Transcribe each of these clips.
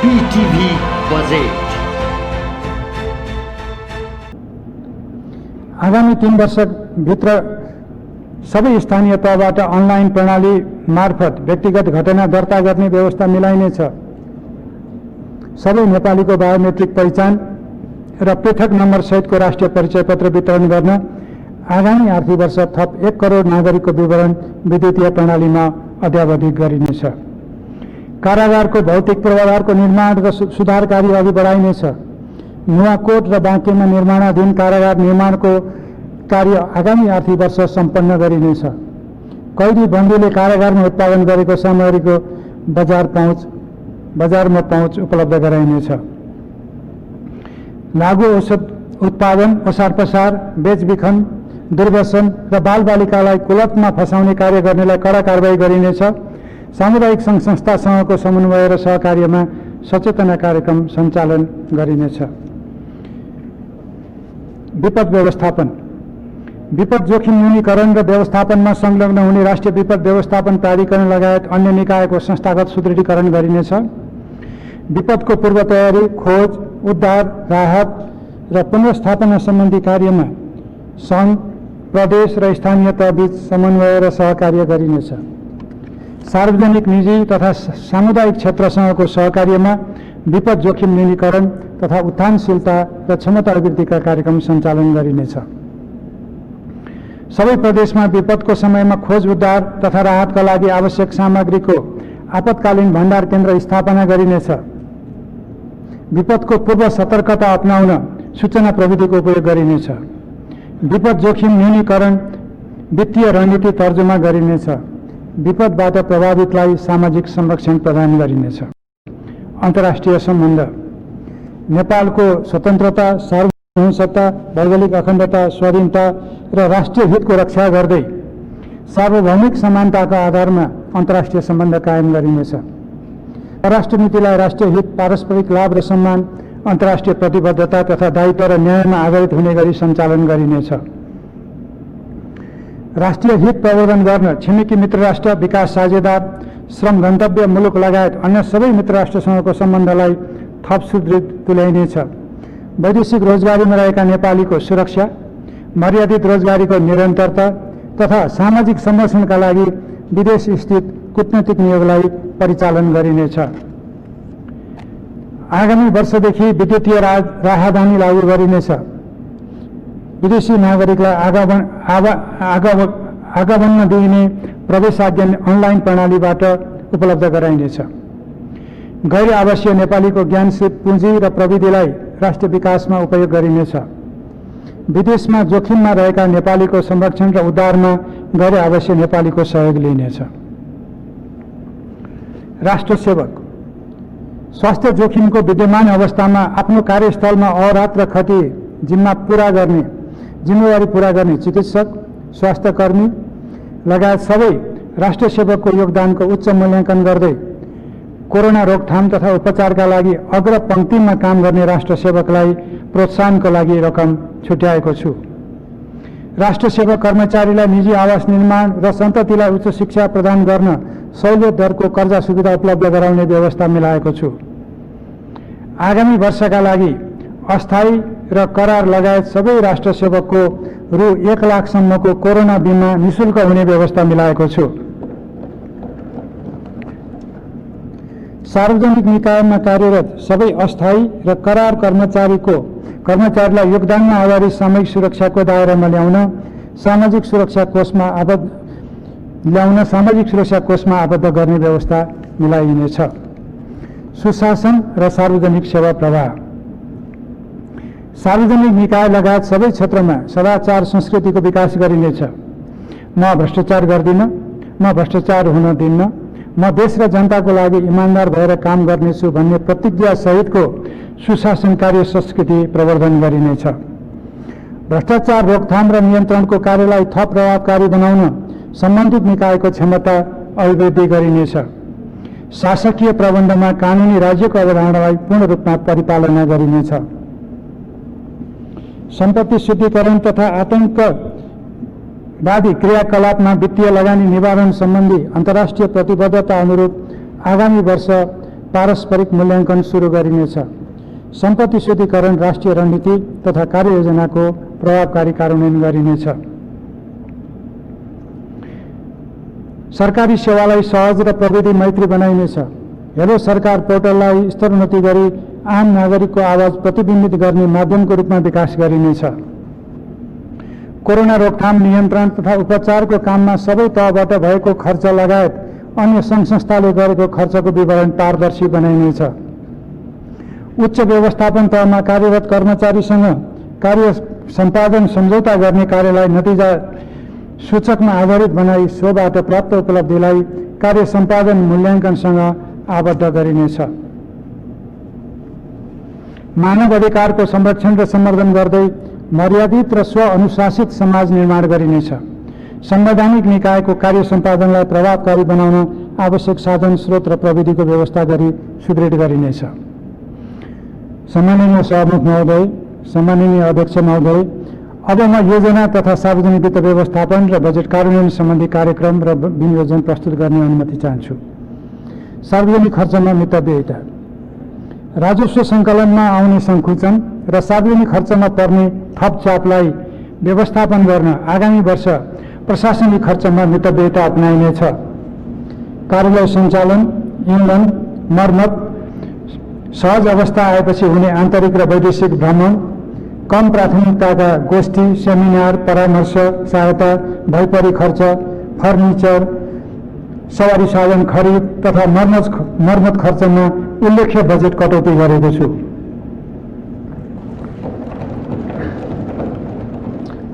बीटीभी budget आगामी 3 वर्षभित्र सबै स्थानीय तहबाट अनलाइन प्रणाली मार्फत व्यक्तिगत घटना दर्ता गर्ने व्यवस्था मिलाइनेछ। सबै नेपालीको बायोमेट्रिक पहिचान र पृथक नम्बर सहितको राष्ट्रिय परिचय पत्र वितरण गर्न आगामी आर्थिक वर्ष थप 1 करोड नागरिकको विवरण विद्युतीय प्रणालीमा अद्यावधिक गरिनेछ। कारागारको भौतिक पूर्वाधारको निर्माण र सुधार कार्य अघि बढाइनेछ। नुवाकोट र बाँकेमा निर्माणाधीन कारागार निर्माणको कार्य आगामी आर्थिक वर्ष सम्पन्न गरिनेछ। कैदी बन्दीले कारागारमा उत्पादन गरेको सामग्रीको बजारमा पहुँच उपलब्ध गराइनेछ। लागु औषध उत्पादन, ओसार पसार, बेचबिखन, दुर्व्यसन र बालबालिकालाई कुलतमा फसाउने कार्य गर्नेलाई कड़ा कारबाही गरिनेछ। सामुदायिक सङ्घ संस्थासँगको समन्वय र सहकार्यमा सचेतना कार्यक्रम सञ्चालन गरिनेछ। विपद व्यवस्थापन, विपद जोखिम न्यूनीकरण र व्यवस्थापनमा संलग्न हुने राष्ट्रिय विपद व्यवस्थापन प्राधिकरण लगायत अन्य निकायको संस्थागत सुदृढीकरण गरिनेछ। विपदको पूर्व तयारी, खोज, उद्धार, राहत र पुनर्स्थापना सम्बन्धी कार्यमा सङ्घ, प्रदेश र स्थानीय तहबीच समन्वय र सहकार्य गरिनेछ। सार्वजनिक, निजी तथा सामुदायिक क्षेत्रसँगको सहकार्यमा विपद जोखिम न्यूनीकरण तथा उत्थानशीलता र क्षमता अभिवृद्धिका कार्यक्रम सञ्चालन गरिनेछ। सबै प्रदेशमा विपदको समयमा खोज, उद्धार तथा राहतका लागि आवश्यक सामग्रीको आपतकालीन भण्डार केन्द्र स्थापना गरिनेछ। विपदको पूर्व सतर्कता अपनाउन सूचना प्रविधिको उपयोग गरिनेछ। विपद जोखिम न्यूनीकरण वित्तीय रणनीति तर्जुमा गरिनेछ। विपदबाट प्रभावितलाई सामाजिक संरक्षण प्रदान गरिनेछ। अन्तर्राष्ट्रिय सम्बन्ध, नेपालको स्वतन्त्रता, सार्वभौमसत्ता, भौगोलिक अखण्डता, स्वाधीनता र राष्ट्रिय हितको रक्षा गर्दै सार्वभौमिक समानताका आधारमा अन्तर्राष्ट्रिय सम्बन्ध कायम गरिनेछ। परराष्ट्र नीतिलाई राष्ट्रिय हित, पारस्परिक लाभ र सम्मान, अन्तर्राष्ट्रिय प्रतिबद्धता तथा दायित्व र न्यायमा आधारित हुने गरी सञ्चालन गरिनेछ। राष्ट्रिय हित प्रवर्धन गर्न छिमेकी मित्र राष्ट्र, विकास साझेदार, श्रम गन्तव्य मुलुक लगायत अन्य सबै मित्र राष्ट्रसँगको सम्बन्धलाई थप सुदृढ तुल्याइनेछ। वैदेशिक रोजगारीमा रहेका नेपालीको सुरक्षा, मर्यादित रोजगारीको निरन्तरता तथा सामाजिक संरक्षणका लागि विदेश स्थित कूटनीतिक नियोगलाई परिचालन गरिनेछ। आगामी वर्षदेखि विद्युतीय राहदानी लागू गरिनेछ। विदेशी नागरिकलाई आगमन दिइने प्रवेशाज्ञा अनलाइन प्रणालीबाट उपलब्ध गराइनेछ। गैर आवासीय नेपालीको ज्ञान, सिप, पुँजी र प्रविधिलाई राष्ट्रिय विकासमा उपयोग गरिनेछ। विदेशमा जोखिममा रहेका नेपालीको संरक्षण र उद्धारमा गैर आवासीय नेपालीको सहयोग लिइनेछ। राष्ट्र सेवक, स्वास्थ्य जोखिमको विद्यमान अवस्थामा आफ्नो कार्यस्थलमा अहरात्र खटी जिम्मेवारी पूरा गर्ने चिकित्सक, स्वास्थ्यकर्मी लगायत सबै राष्ट्र सेवकको योगदानको उच्च मूल्याङ्कन गर्दै कोरोना रोकथाम तथा उपचारका लागि अग्र पंक्तिमा काम गर्ने राष्ट्र सेवकलाई प्रोत्साहनको लागि रकम छुट्याएको छु। राष्ट्र सेवक कर्मचारीलाई निजी आवास निर्माण र सन्ततिलाई उच्च शिक्षा प्रदान गर्न सहुलियत दरको कर्जा सुविधा उपलब्ध गराउने व्यवस्था मिलाएको छु। आगामी वर्षका लागि अस्थायी र करार लगायत सबै राष्ट्र सेवकको रु 1 लाखसम्मको कोरोना बिमा निशुल्क हुने व्यवस्था मिलाएको छु। सार्वजनिक निकायमा कार्यरत सबै अस्थायी र करार कर्मचारीलाई योगदानमा आधारित सामूहिक सुरक्षाको दायरामा ल्याउन सामाजिक सुरक्षा कोषमा आबद्ध गर्ने व्यवस्था मिलाइनेछ। सुशासन र सार्वजनिक सेवा प्रवाह, सार्वजनिक निकाय लगायत सबै क्षेत्रमा सदाचार संस्कृतिको विकास गरिनेछ। म भ्रष्टाचार गर्दिन, म भ्रष्टाचार हुन दिन्न, म देश र जनताको लागि इमान्दार भएर काम गर्नेछु भन्ने प्रतिज्ञा सहितको सुशासन कार्य संस्कृति प्रवर्धन गरिनेछ। भ्रष्टाचार रोकथाम र नियन्त्रणको कार्यलाई थप प्रभावकारी बनाउन सम्बन्धित निकायको क्षमता अभिवृद्धि गरिनेछ। शासकीय प्रबन्धमा कानुनी राज्यको अवधारणालाई पूर्ण रूपमा परिपालना गरिनेछ। सम्पत्ति शुद्धिकरण तथा आतंकवादी क्रियाकलापमा वित्तीय लगानी निवारण सम्बन्धी अन्तर्राष्ट्रिय प्रतिबद्धता अनुरूप आगामी वर्ष पारस्परिक मूल्याङ्कन सुरु गरिनेछ। सम्पत्ति शुद्धिकरण राष्ट्रिय रणनीति तथा कार्ययोजनाको प्रभावकारी कार्यान्वयन गरिनेछ। सरकारी सेवालाई सहज र प्रविधि मैत्री बनाइनेछ। हेलो सरकार पोर्टललाई स्तरोन्नति गरी आम नागरिकको आवाज प्रतिबिम्बित गर्ने माध्यमको रूपमा विकास गरिनेछ। कोरोना रोकथाम नियन्त्रण तथा उपचारको काममा सबै तहबाट भएको खर्च लगायत अन्य सङ्घ संस्थाले गरेको खर्चको विवरण पारदर्शी बनाइनेछ। उच्च व्यवस्थापन तहमा कार्यरत कर्मचारीसँग कार्य सम्पादन सम्झौता गर्ने कार्यलाई नतिजा सूचकमा आधारित बनाई सोबाट प्राप्त उपलब्धिलाई कार्य सम्पादन मूल्याङ्कनसँग आबद्ध गरिनेछ। मानव अधिकारको संरक्षण र सम्वर्धन गर्दै मर्यादित र स्व-अनुशासित समाज निर्माण गरिनेछ। संवैधानिक निकायको कार्य सम्पादनलाई प्रभावकारी बनाउन आवश्यक साधन स्रोत र प्रविधिको व्यवस्था गरी सुदृढ गरिनेछ। सम्माननीय सभामुख महोदय, सम्माननीय अध्यक्ष महोदय, अब म योजना तथा सार्वजनिक वित्त व्यवस्थापन र बजेट कार्यान्वयन सम्बन्धी कार्यक्रम र विनियोजन प्रस्तुत गर्ने अनुमति चाहन्छु। सार्वजनिक खर्चमा मितव्ययिता, राजस्व सङ्कलनमा आउने सङ्कुचन र सार्वजनिक खर्चमा पर्ने थप चापलाई व्यवस्थापन गर्न आगामी वर्ष प्रशासनिक खर्चमा मितव्ययिता अपनाइनेछ। कार्यालय सञ्चालन, इन्धन, मर्मत, सहज अवस्था आएपछि हुने आन्तरिक र वैदेशिक भ्रमण, कम प्राथमिकताका गोष्ठी, सेमिनार, परामर्श, सहायता, भइपरी खर्च, फर्निचर, सवारी साधन खरिद तथा मर्मत खर्चमा उल्लेख्य बजेट कटौती गरेको छु।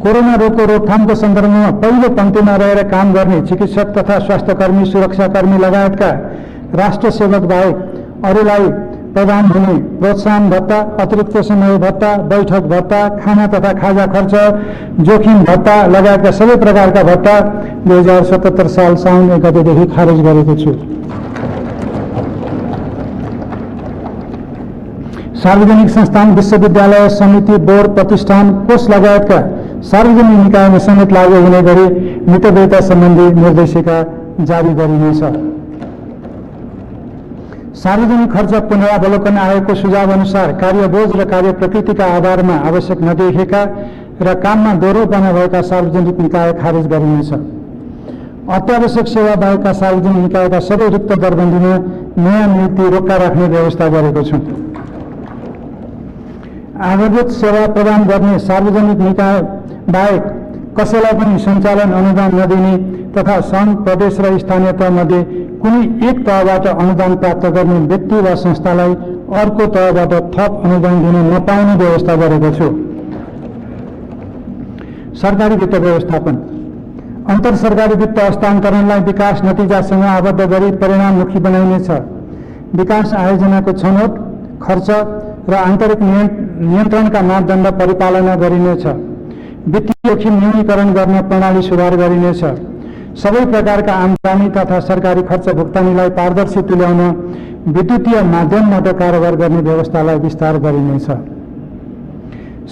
कोरोना रोगको रोकथामको सन्दर्भमा पहिलो पङ्क्तिमा रहेर काम गर्ने चिकित्सक तथा स्वास्थ्यकर्मी, सुरक्षाकर्मी लगायतका राष्ट्र सेवक बाहेक अरूलाई प्रदान हुने प्रोत्साहन भत्ता, अतिरिक्त समय भत्ता, बैठक भत्ता, खाना तथा खाजा खर्च, जोखिम भत्ता लगायतका सबै प्रकारका भत्ता 2077 साल साउन 1 गतेदेखि खारेज गरेको छु। सार्वजनिक संस्थान, विश्वविद्यालय, समिति, बोर्ड, प्रतिष्ठान, कोष लगायतका सार्वजनिक निकायमा समेत लागू हुने गरी मितव्ययिता सम्बन्धी निर्देशिका जारी गरिनेछ। सार्वजनिक खर्च पुनरावलोकन आयोगको सुझाव अनुसार कार्यबोझ र कार्य प्रकृतिका आधारमा आवश्यक नदेखिएका र काममा दोहोरोपना भएका सार्वजनिक निकाय खारेज गरिनेछ। अत्यावश्यक सेवा बाहेकका सार्वजनिक निकायका सबै रिक्त दरबन्दीमा नयाँ नियुक्ति रोक्का राख्ने व्यवस्था गरेको छु। आधारभूत सेवा प्रदान गर्ने सार्वजनिक निकाय बाहेक कसैलाई पनि सञ्चालन अनुदान नदिने तथा सङ्घ, प्रदेश र स्थानीय तहमध्ये कुनै एक तहबाट अनुदान प्राप्त गर्ने व्यक्ति वा संस्थालाई अर्को तहबाट थप अनुदान दिन नपाउने व्यवस्था गरेको छु। सरकारी वित्त व्यवस्थापन, अन्तर सरकारी वित्त हस्तान्तरणलाई विकास नतिजासँग आबद्ध गरी परिणाममुखी बनाइनेछ। विकास आयोजनाको छनौट, खर्च र आन्तरिक नियन्त्रणका मापदण्ड परिपालना गरिनेछ। वित्तीय जोखिम न्यूनीकरण गर्न प्रणाली सुधार गरिनेछ। सबै प्रकारका आम्दानी तथा सरकारी खर्च भुक्तानीलाई पारदर्शी तुल्याउन विद्युतीय माध्यमबाट कारोबार गर्ने व्यवस्थालाई विस्तार गरिनेछ।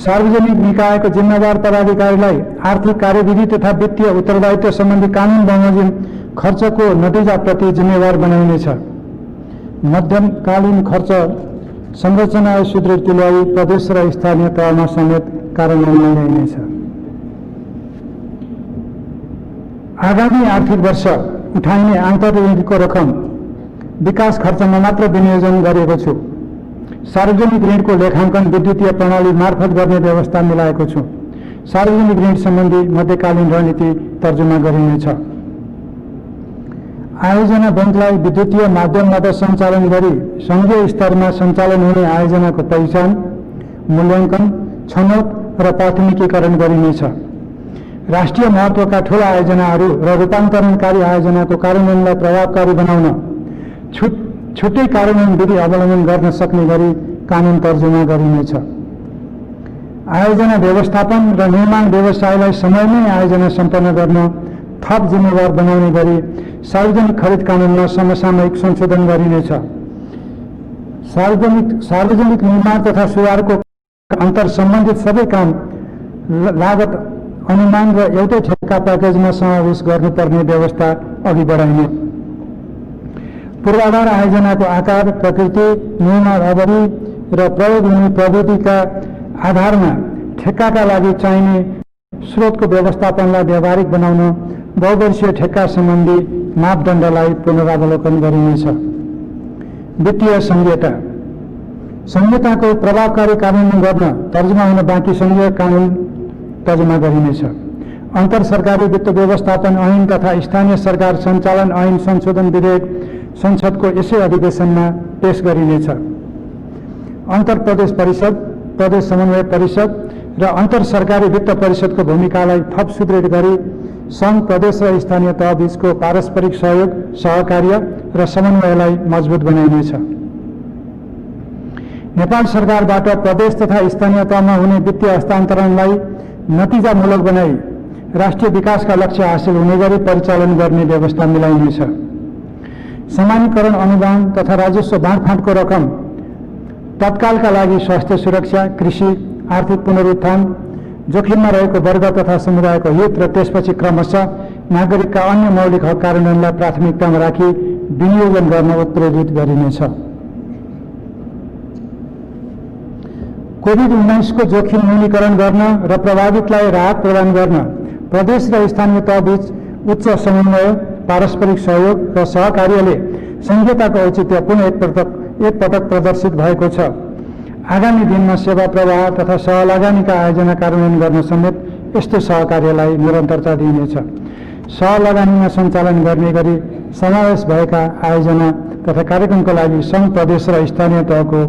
सार्वजनिक निकायको जिम्मेवार पदाधिकारीलाई आर्थिक कार्यविधि तथा वित्तीय उत्तरदायित्व सम्बन्धी कानुन बमोजिम खर्चको नतिजाप्रति जिम्मेवार बनाइनेछ। मध्यमकालीन खर्च संरचना सुदृढ तुल्याई प्रदेश र स्थानीय तहमा समेत कार्यान्वयन ल्याइनेछ। आगामी आर्थिक वर्ष उठाइने आन्तरिकको रकम विकास खर्चमा मात्र विनियोजन गरेको छु। सार्वजनिक ऋणको लेखाङ्कन विद्युतीय प्रणाली मार्फत गर्ने व्यवस्था मिलाएको छु। सार्वजनिक ऋण सम्बन्धी मध्यकालीन रणनीति तर्जुमा गरिनेछ। आयोजना ब्याङ्कलाई विद्युतीय माध्यमबाट सञ्चालन गरी सङ्घीय स्तरमा सञ्चालन हुने आयोजनाको पहिचान, मूल्याङ्कन, छनौट र प्राथमिकीकरण गरिनेछ। राष्ट्रिय महत्त्वका ठूला आयोजनाहरू र रूपान्तरणकारी आयोजनाको कार्यान्वयनलाई प्रभावकारी बनाउन छुट्टै कार्यान्वयन विधि अवलम्बन गर्न सक्ने गरी कानुन तर्जुमा गरिनेछ। आयोजना व्यवस्थापन र निर्माण व्यवसायलाई समयमै आयोजना सम्पन्न गर्न थप जिम्मेवार बनाउने गरी सार्वजनिक खरिद कानुनमा समसामयिक संशोधन गरिनेछ। सार्वजनिक निर्माण तथा सुधारको अन्तर सम्बन्धित सबै काम लागत अनुमान र एउटै ठेक्का प्याकेजमा समावेश गर्नुपर्ने व्यवस्था अघि बढाइने। पूर्वाधार आयोजनाको आकार, प्रकृति, निर्माण अवधि र प्रयोग हुने प्रविधिका आधारमा ठेक्काका लागि चाहिने स्रोतको व्यवस्थापनलाई व्यावहारिक बनाउन बहुवर्षीय ठेक्का सम्बन्धी मापदण्डलाई पुनरावलोकन गरिनेछ। वित्तीय संहिता संहिताको प्रभावकारी कार्यान्वयन गर्न तर्जुमा हुन बाँकी संघीय कानून तर्जुमा गरिनेछ। अन्तर सरकारी वित्त व्यवस्थापन ऐन तथा स्थानीय सरकार सञ्चालन ऐन संशोधन विधेयक संसदको यसै अधिवेशनमा पेश गरिनेछ। अन्तर प्रदेश परिषद, प्रदेश समन्वय परिषद र अन्तर सरकारी वित्त परिषदको भूमिकालाई थप सुदृढ गरी सङ्घ, प्रदेश र स्थानीय तह बीचको पारस्परिक सहयोग, सहकार्य र समन्वयलाई मजबुत बनाइनेछ। नेपाल सरकारबाट प्रदेश तथा स्थानीय तहमा हुने वित्तीय हस्तान्तरणलाई नतिजामूलक बनाई राष्ट्रिय विकासका लक्ष्य हासिल हुने गरी परिचालन गर्ने व्यवस्था मिलाइनेछ। समानीकरण अनुदान तथा राजस्व बाँडफाँडको रकम तत्कालका लागि स्वास्थ्य सुरक्षा, कृषि, आर्थिक पुनरुत्थान, जोखिममा रहेको वर्ग तथा समुदायको हित र त्यसपछि क्रमशः नागरिकका अन्य मौलिक हक कार्यान्वयनलाई प्राथमिकतामा राखी विनियोजन गर्न उत्प्रेरित गरिनेछ। कोभिड-19 को जोखिम न्यूनीकरण गर्न र प्रभावितलाई राहत प्रदान गर्न प्रदेश र स्थानीय तह बीच उच्च समन्वय, पारस्परिक सहयोग र सहकार्यले संहिताको औचित्य पुनः एकपटक प्रदर्शित भएको छ। आगामी दिनमा सेवा प्रवाह तथा सहलगानीका आयोजना कार्यान्वयन गर्न समेत यस्तो सहकार्यलाई निरन्तरता दिइनेछ। सहलगानीमा सञ्चालन गर्ने गरी समावेश भएका आयोजना तथा कार्यक्रमका लागि सङ्घ, प्रदेश र स्थानीय तहको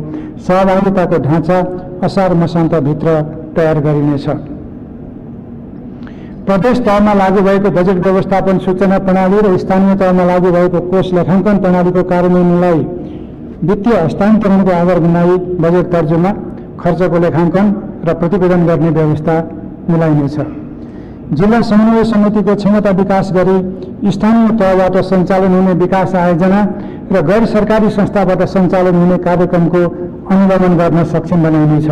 सहभागिताको ढाँचा असार मसान्तभित्र तयार गरिनेछ। प्रदेश तहमा लागू भएको बजेट व्यवस्थापन सूचना प्रणाली र स्थानीय तहमा लागू भएको कोष लेखाङ्कन प्रणालीको कार्यान्वयनलाई वित्तीय हस्तान्तरणको आधार बनाई बजेट तर्जुमा, खर्चको लेखाङ्कन र प्रतिवेदन गर्ने व्यवस्था मिलाइनेछ। जिल्ला समन्वय समितिको क्षमता विकास गरी स्थानीय तहबाट सञ्चालन हुने विकास आयोजना र गैर सरकारी संस्थाबाट सञ्चालन हुने कार्यक्रमको अनुगमन गर्न सक्षम बनाइनेछ।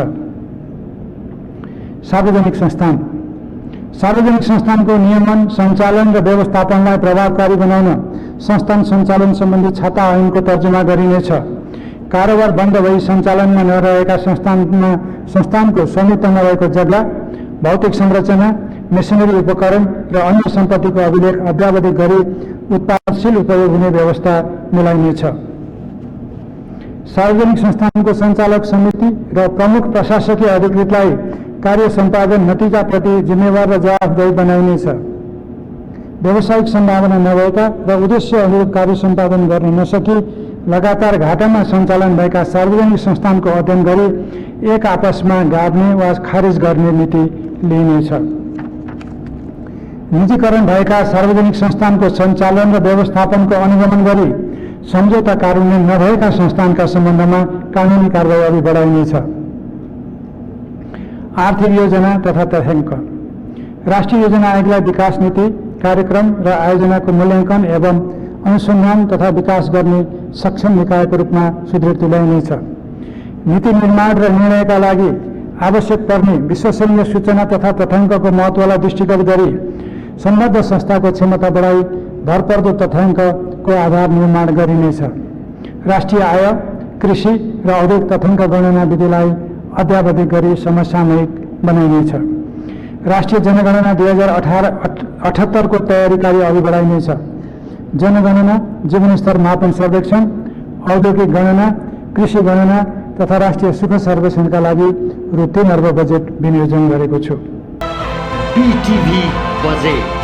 सार्वजनिक संस्थान सार्वजनिक संस्थानको नियमन, सञ्चालन र व्यवस्थापनलाई प्रभावकारी बनाउन संस्थान सञ्चालन सम्बन्धी छाता ऐनको तर्जुमा गरिनेछ। कारोबार बन्द भई सञ्चालनमा नरहेका संस्थानको स्वामित्वमा रहेको जग्गा, भौतिक संरचना, मेसिनरी उपकरण र अन्य सम्पत्तिको अभिलेख अद्यावधिक गरी उत्पादनशील उपयोग हुने व्यवस्था मिलाइनेछ। सार्वजनिक संस्थानको सञ्चालक समिति र प्रमुख प्रशासकीय अधिकृतलाई कार्य सम्पादन नतिजाप्रति जिम्मेवार र जवाफदेही बनाइनेछ। व्यावसायिक सम्भावना नभएका र उद्देश्य अनुरूप कार्य सम्पादन गर्न नसकी लगातार घाटामा सञ्चालन भएका सार्वजनिक संस्थानको अध्ययन गरी एक आपसमा गाड्ने वा खारिज गर्ने नीति लिइनेछ। निजीकरण भएका सार्वजनिक संस्थानको सञ्चालन र व्यवस्थापनको अनुगमन गरी सम्झौता कार्यान्वयन नभएका संस्थानका सम्बन्धमा कानुनी कारबाही अघि बढाइनेछ। आर्थिक योजना तथा तथ्याङ्क राष्ट्रिय योजना आयोगलाई विकास नीति, कार्यक्रम र आयोजनाको मूल्याङ्कन एवं अनुसन्धान तथा विकास गर्ने सक्षम निकायको रूपमा सुदृढ तुल्याइनेछ। नीति निर्माण र निर्णयका लागि आवश्यक पर्ने विश्वसनीय सूचना तथा तथ्याङ्कको महत्त्वलाई दृष्टिगत गरी सम्बद्ध संस्थाको क्षमता बढाई भरपर्दो तथ्याङ्कको आधार निर्माण गरिनेछ। राष्ट्रिय आय, कृषि र औद्योगिक तथ्याङ्क गणना विधिलाई अद्यावधिक गरी समसामयिक बनाइनेछ। राष्ट्रिय जनगणना 2078 को तयारी कार्य अघि बढाइनेछ। जनगणना, जीवनस्तर मापन सर्वेक्षण, औद्योगिक गणना, कृषि गणना तथा राष्ट्रिय सुख सर्वेक्षणका लागि रु 3 अर्ब बजेट विनियोजन गरेको छु। PTV budget